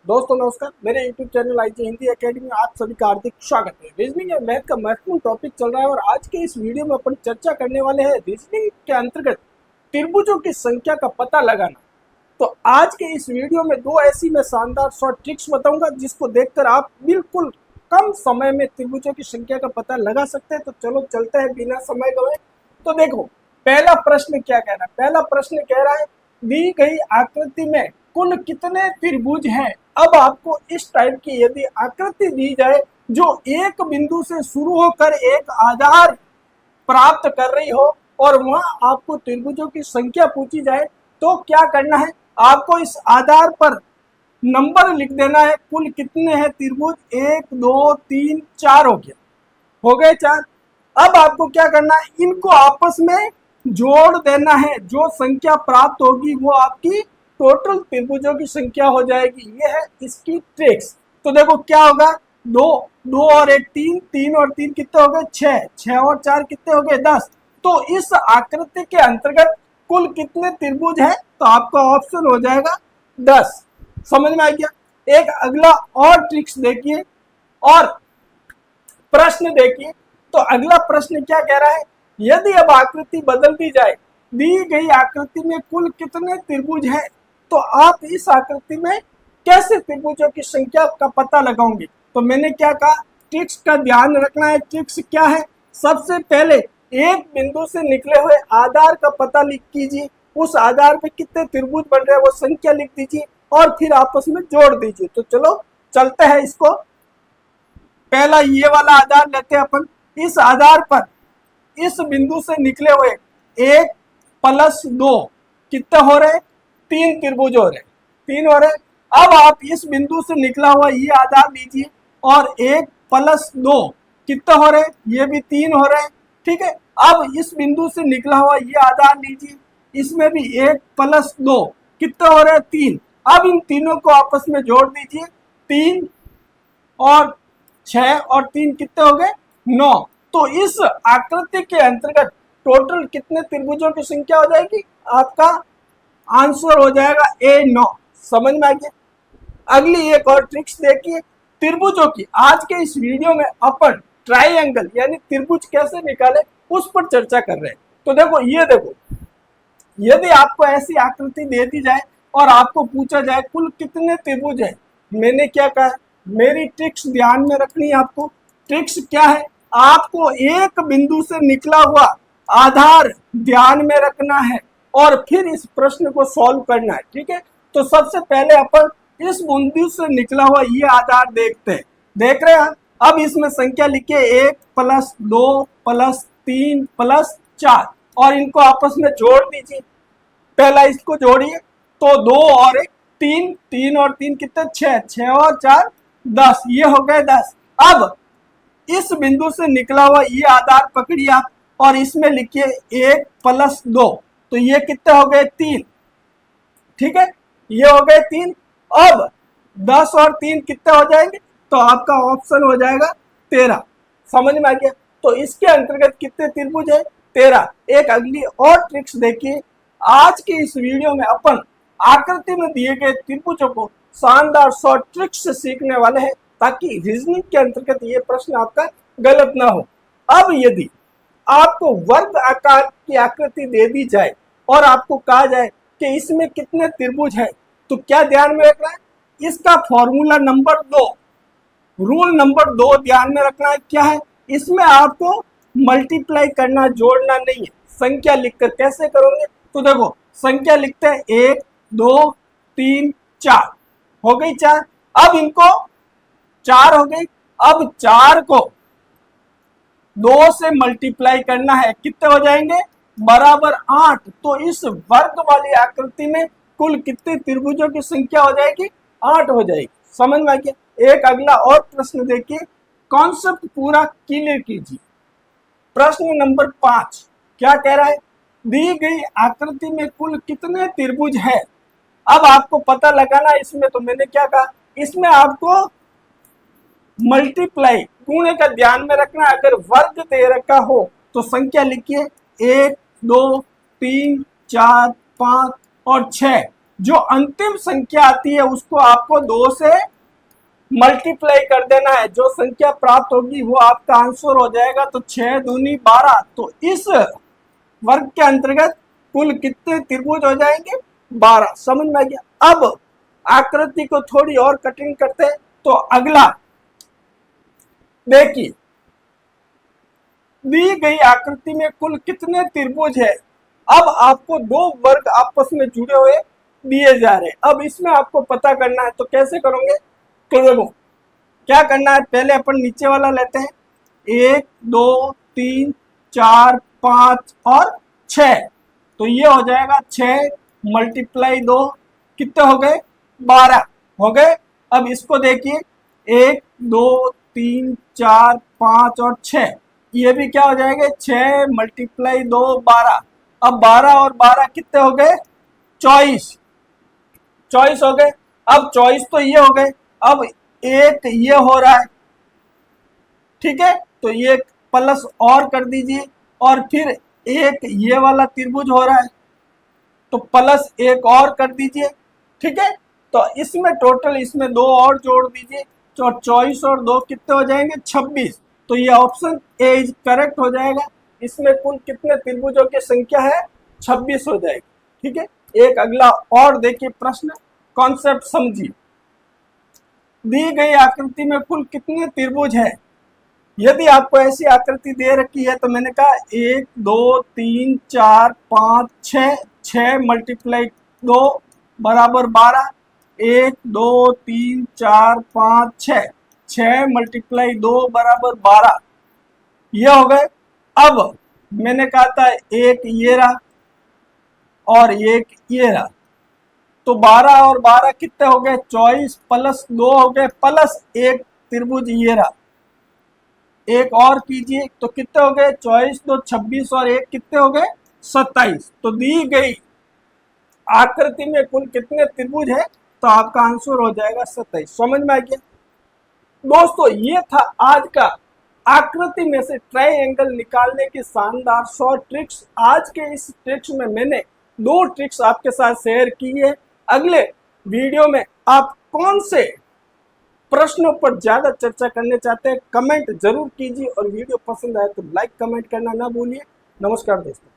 दोस्तों नमस्कार, मेरे YouTube channel IG Hindi academy में आप सभी का हार्दिक स्वागत है। रीजनिंग और मैथ का महत्वपूर्ण टॉपिक चल रहा है और आज के इस वीडियो में अपन चर्चा करने वाले हैं रीजनिंग के अंतर्गत त्रिभुजों की संख्या का पता लगाना। तो आज के इस वीडियो में दो ऐसी मैं शानदार शॉर्ट ट्रिक्स बताऊंगा जिसको देखकर आप बिल्कुल कम समय में त्रिभुजों की संख्या का पता लगा सकते हैं। तो चलो चलते हैं बिना समय गवाए। तो देखो, पहला प्रश्न क्या कह रहा है। पहला प्रश्न कह रहा है दी गई आकृति में कुल कितने त्रिभुज हैं। अब आपको इस टाइप की यदि आकृति दी जाए जो एक बिंदु से शुरू होकर एक आधार प्राप्त कर रही हो और वहां आपको त्रिभुजों की संख्या पूछी जाए तो क्या करना है, आपको इस आधार पर नंबर लिख देना है। कुल कितने हैं त्रिभुज, 1 2 3 4 हो गए 4। अब आपको क्या करना है, इनको आपस में जोड़ देना है। जो संख्या प्राप्त होगी वो आपकी टोटल त्रिभुजों की संख्या हो जाएगी। ये है इसकी ट्रिक्स। तो देखो क्या होगा, 2 2 और 1 3, 3 और 3 कितने हो गए 6, 6 और 4 कितने हो गए 10। तो इस आकृति के अंतर्गत कुल कितने त्रिभुज है, तो आपका ऑप्शन हो जाएगा 10। समझ में आ गया। एक अगला और ट्रिक्स देखिए और प्रश्न देखिए। तो अगला प्रश्न क्या कह रहा है, यदि अब आकृति बदल दी जाए, दी गई आकृति में कुल कितने त्रिभुज है, तो आप इस आकृति में कैसे त्रिभुजों की संख्या का पता लगाओगे। तो मैंने क्या कहा, ट्रिक्स का ध्यान रखना है। ट्रिक्स क्या है, सबसे पहले एक बिंदु से निकले हुए आधार का पता लिख कीजिए, उस आधार पे कितने त्रिभुज बन रहे हैं वो संख्या लिख दीजिए और फिर आपस में जोड़ दीजिए। तो चलो चलते हैं इसको। पहला ये वाला आधार लेते हैं अपन। इस आधार पर इस बिंदु से निकले हुए 1 + 2 कितने हो रहे, 3 त्रिभुज हो रहे, 3 हो रहे। अब आप इस बिंदु से निकला हुआ ये आधार लीजिए और 1 + 2 कितने हो रहे, ये भी 3 हो रहे। ठीक है, अब इस बिंदु से निकला हुआ ये आधार लीजिए, इसमें भी 1 + 2 कितने हो रहे, 3। अब इन तीनों को आपस में जोड़ दीजिए, 3 और 6 और 3 कितने हो गए 9। तो इस आकृति के अंतर्गत टोटल कितने त्रिभुजों की संख्या हो जाएगी, आपका आंसर हो जाएगा A9। समझ में आ गया। अगली एक और ट्रिक्स देखिए त्रिभुजों की। आज के इस वीडियो में अपन ट्राइंगल यानी त्रिभुज कैसे निकाले उस पर चर्चा कर रहे हैं। तो देखो ये देखो, यदि आपको ऐसी आकृति दे दी जाए और आपको पूछा जाए कुल कितने त्रिभुज है, मैंने क्या कहा, मेरी ट्रिक्स ध्यान में रखनी है आपको। ट्रिक्स क्या है, आपको एक बिंदु से निकला हुआ आधार ध्यान में रखना है और फिर इस प्रश्न को सॉल्व करना है। ठीक है, तो सबसे पहले अपन इस बिंदु से निकला हुआ ये आधार देखते हैं। देख रहे हैं, अब इसमें संख्या लिखिए 1 + 2 + 3 + 4 और इनको आपस में जोड़ दीजिए। पहला इसको जोड़िए तो 2 और 1 3, 3 और 3 कितने 6, 6 और 4 10, ये हो गए 10। अब इस बिंदु से निकला हुआ ये आधार पकड़िए आप और इसमें लिखिए 1 + 2, तो ये कितने हो गए 3। ठीक है, ये हो गए 3। अब 10 और 3 कितने हो जाएंगे, तो आपका ऑप्शन हो जाएगा 13। समझ में आ गया। तो इसके अंतर्गत कितने त्रिभुज है, 13। एक अगली और ट्रिक्स देखिए। आज के इस वीडियो में अपन आकृति में दिए गए त्रिभुजों को शानदार शॉर्ट ट्रिक्स से सीखने वाले हैं ताकि रीजनिंग के अंतर्गत ये प्रश्न आपका गलत ना हो। अब यदि आपको वर्ग आकार की आकृति दे दी जाए और आपको कहा जाए कि इसमें कितने त्रिभुज है, तो क्या ध्यान में रखना है, इसका फॉर्मूला नंबर 2, रूल नंबर 2 ध्यान में रखना है। क्या है, इसमें आपको मल्टीप्लाई करना, जोड़ना नहीं है। संख्या लिखकर कैसे करोगे, तो देखो संख्या लिखते हैं 1 2 3 4, हो गई 4। अब इनको 4 हो गई। अब 4 को 2 से मल्टीप्लाई करना है, कितने हो जाएंगे बराबर 8। तो इस वर्ग वाली आकृति में कुल कितने त्रिभुजों की संख्या हो जाएगी, 8 हो जाएगी। समझ में आ गया। एक अगला और प्रश्न देखिए, कॉन्सेप्ट पूरा क्लियर कीजिए। प्रश्न नंबर 5 क्या कह रहा है, दी गई आकृति में कुल कितने त्रिभुज है। अब आपको पता लगाना इसमें, तो मैंने क्या कहा, इसमें आपको मल्टीप्लाई गुणे का ध्यान में रखना। अगर वर्ग दे रखा हो तो संख्या लिखिए 1 2 3 4 5 और 6, जो अंतिम संख्या आती है उसको आपको 2 से मल्टीप्लाई कर देना है। जो संख्या प्राप्त होगी वो आपका आंसर हो जाएगा। तो 6 दूनी 12। तो इस वर्ग के अंतर्गत कुल कितने त्रिभुज हो जाएंगे? 12। समझ में आ गया। अब आकृति को थोड़ी और कठिन करते हैं। तो अगला देखिए, दी गई आकृति में कुल कितने त्रिभुज है। अब आपको 2 वर्ग आपस में जुड़े हुए दिए जा रहे हैं। अब इसमें आपको पता करना है। तो कैसे करोगे? तो देखो क्या करना है, पहले अपन नीचे वाला लेते हैं। 1 2 3 4 5 और 6। तो ये हो जाएगा 6 मल्टीप्लाई 2 कितने हो गए? 12 हो गए। अब इसको देखिए 1 2 3 4 5 और 6, ये भी क्या हो जाएगा? 6 मल्टीप्लाई 2 12। अब 12 और 12 कितने हो गए? 24 हो गए। अब 24 तो ये हो गए। अब एक ये हो रहा है, ठीक है, तो ये प्लस और कर दीजिए। और फिर एक ये वाला त्रिभुज हो रहा है, तो प्लस एक और कर दीजिए, ठीक है। तो इसमें टोटल इसमें 2 और जोड़ दीजिए। तो 24 और 2 कितने हो जाएंगे? 26। तो ये ऑप्शन ए इज करेक्ट हो जाएगा। इसमें कुल कितने त्रिभुजों की संख्या है? 26 हो जाएगी, ठीक है। एक अगला और देखिए प्रश्न, कॉन्सेप्ट समझिए। दी गई आकृति में कुल कितने त्रिभुज है। यदि आपको ऐसी आकृति दे रखी है तो मैंने कहा 1 2 3 4 5 6, 6 मल्टीप्लाई 2 बराबर 12। 1 2 3 4 5 6, 6 मल्टीप्लाई 2 बराबर 12, ये हो गए। अब मैंने कहा था एक ये रहा और एक ये रहा, तो 12 और 12 कितने हो गए? 24 प्लस 2 हो गए, प्लस एक त्रिभुज ये रहा। एक और कीजिए तो कितने हो गए? 24 2 26 और एक कितने हो गए? 27। तो दी गई आकृति में कुल कितने त्रिभुज है? तो आपका आंसर हो जाएगा 27। समझ में आ गया दोस्तों। ये था आज का आकृति में से ट्रायंगल निकालने की शानदार 100 ट्रिक्स। आज के इस ट्रिक्स में मैंने 2 ट्रिक्स आपके साथ शेयर की है। अगले वीडियो में आप कौन से प्रश्नों पर ज्यादा चर्चा करने चाहते हैं कमेंट जरूर कीजिए, और वीडियो पसंद आए तो लाइक कमेंट करना ना भूलिए। नमस्कार दोस्तों।